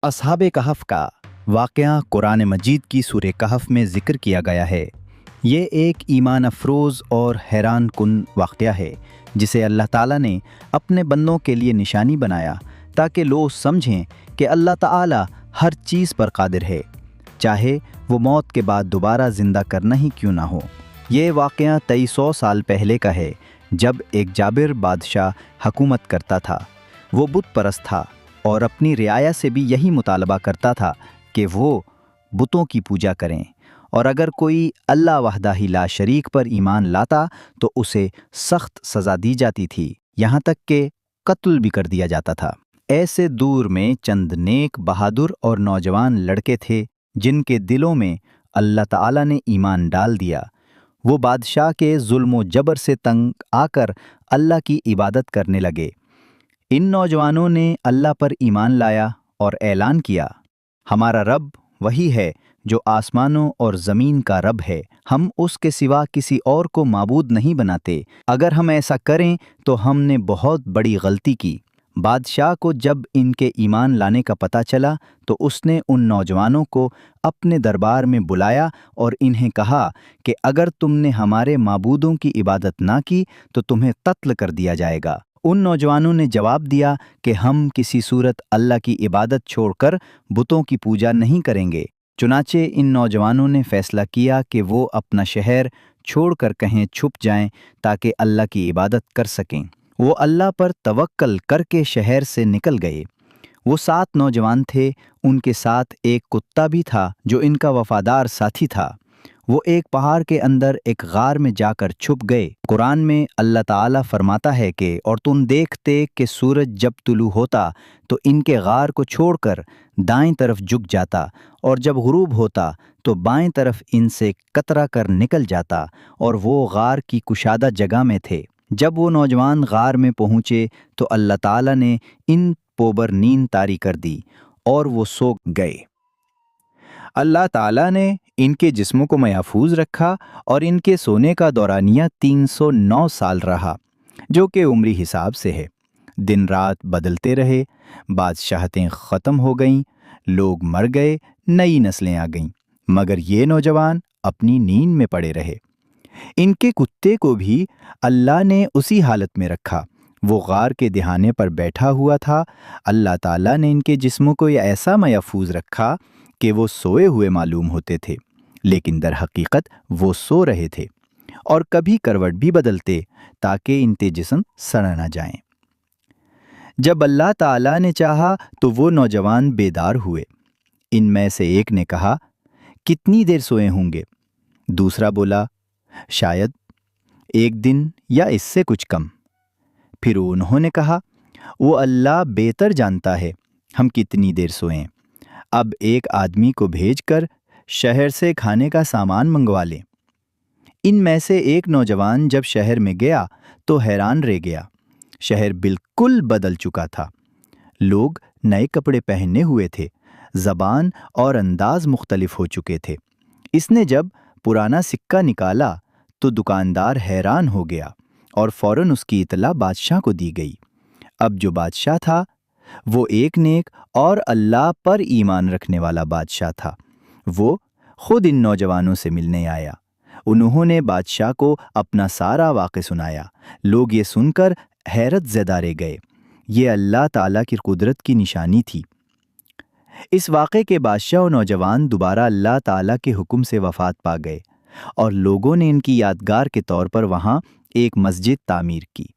असहाब कहफ का वाक़या कुरान मजीद की सूरह कहफ में ज़िक्र किया गया है। ये एक ईमान अफरोज़ और हैरान कुन वाक़या है जिसे अल्लाह ताला ने अपने बंदों के लिए निशानी बनाया ताकि लोग समझें कि अल्लाह ताला हर चीज़ पर कादिर है, चाहे वो मौत के बाद दोबारा ज़िंदा करना ही क्यों ना हो। ये वाक़या 2300 साल पहले का है, जब एक जाबिर बादशाह हुकूमत करता था। वो बुत परस्त था और अपनी रियाया से भी यही मुतालबा करता था कि वो बुतों की पूजा करें, और अगर कोई अल्लाह वहदाही ला शरीक पर ईमान लाता तो उसे सख्त सज़ा दी जाती थी, यहाँ तक कि कत्ल भी कर दिया जाता था। ऐसे दूर में चंद नेक, बहादुर और नौजवान लड़के थे जिनके दिलों में अल्लाह ताला ने ईमान डाल दिया। वो बादशाह के जुल्म जबर से तंग आकर अल्लाह की इबादत करने लगे। इन नौजवानों ने अल्लाह पर ईमान लाया और ऐलान किया, हमारा रब वही है जो आसमानों और ज़मीन का रब है, हम उसके सिवा किसी और को माबूद नहीं बनाते। अगर हम ऐसा करें तो हमने बहुत बड़ी गलती की। बादशाह को जब इनके ईमान लाने का पता चला तो उसने उन नौजवानों को अपने दरबार में बुलाया और इन्हें कहा कि अगर तुमने हमारे माबूदों की इबादत ना की तो तुम्हें कत्ल कर दिया जाएगा। उन नौजवानों ने जवाब दिया कि हम किसी सूरत अल्लाह की इबादत छोड़कर बुतों की पूजा नहीं करेंगे। चुनाचे इन नौजवानों ने फैसला किया कि वो अपना शहर छोड़कर कहीं छुप जाएं ताकि अल्लाह की इबादत कर सकें। वो अल्लाह पर तवक्कल करके शहर से निकल गए। वो 7 नौजवान थे, उनके साथ एक कुत्ता भी था जो इनका वफादार साथी था। वो एक पहाड़ के अंदर एक गार में जाकर छुप गए। कुरान में अल्लाह ताला फरमाता है कि और तुम देखते कि सूरज जब तुलू होता तो इनके गार को छोड़कर दाएं तरफ झुक जाता, और जब गुरूब होता तो बाएं तरफ इनसे कतरा कर निकल जाता, और वो गार की कुशादा जगह में थे। जब वो नौजवान गार में पहुँचे तो अल्लाह ताला ने इन पोबर नींद तारी कर दी और वो सो गए। अल्लाह ताला ने इनके जिस्मों को महफूज रखा और इनके सोने का दौरानिया 309 साल रहा, जो कि उम्री हिसाब से है। दिन रात बदलते रहे, बादशाहतें ख़त्म हो गईं, लोग मर गए, नई नस्लें आ गईं, मगर ये नौजवान अपनी नींद में पड़े रहे। इनके कुत्ते को भी अल्लाह ने उसी हालत में रखा। वो गार के दिहाने पर बैठा हुआ था। अल्लाह ताला ने इनके जिस्मों को ऐसा महफूज रखा कि वो सोए हुए मालूम होते थे, लेकिन दर हकीकत वो सो रहे थे, और कभी करवट भी बदलते ताकि इनके जिस्म सड़ न जाएं। जब अल्लाह ताला ने चाहा तो वो नौजवान बेदार हुए। इनमें से एक ने कहा, कितनी देर सोए होंगे? दूसरा बोला, शायद 1 दिन या इससे कुछ कम। फिर उन्होंने कहा, वो अल्लाह बेहतर जानता है हम कितनी देर सोएं। अब एक आदमी को भेजकर शहर से खाने का सामान मंगवा लें। इनमें से एक नौजवान जब शहर में गया तो हैरान रह गया। शहर बिल्कुल बदल चुका था। लोग नए कपड़े पहने हुए थे, ज़बान और अंदाज मुख्तलिफ हो चुके थे। इसने जब पुराना सिक्का निकाला तो दुकानदार हैरान हो गया और फौरन उसकी इतला बादशाह को दी गई। अब जो बादशाह था वो एक नेक और अल्लाह पर ईमान रखने वाला बादशाह था। वो खुद इन नौजवानों से मिलने आया। उन्होंने बादशाह को अपना सारा वाक़या सुनाया। लोग ये सुनकर हैरत ज़दा रह गए। ये अल्लाह ताला की कुदरत की निशानी थी। इस वाक़े के बादशाह और नौजवान दोबारा अल्लाह ताला के हुक्म से वफ़ात पा गए, और लोगों ने इनकी यादगार के तौर पर वहाँ एक मस्जिद तामीर की।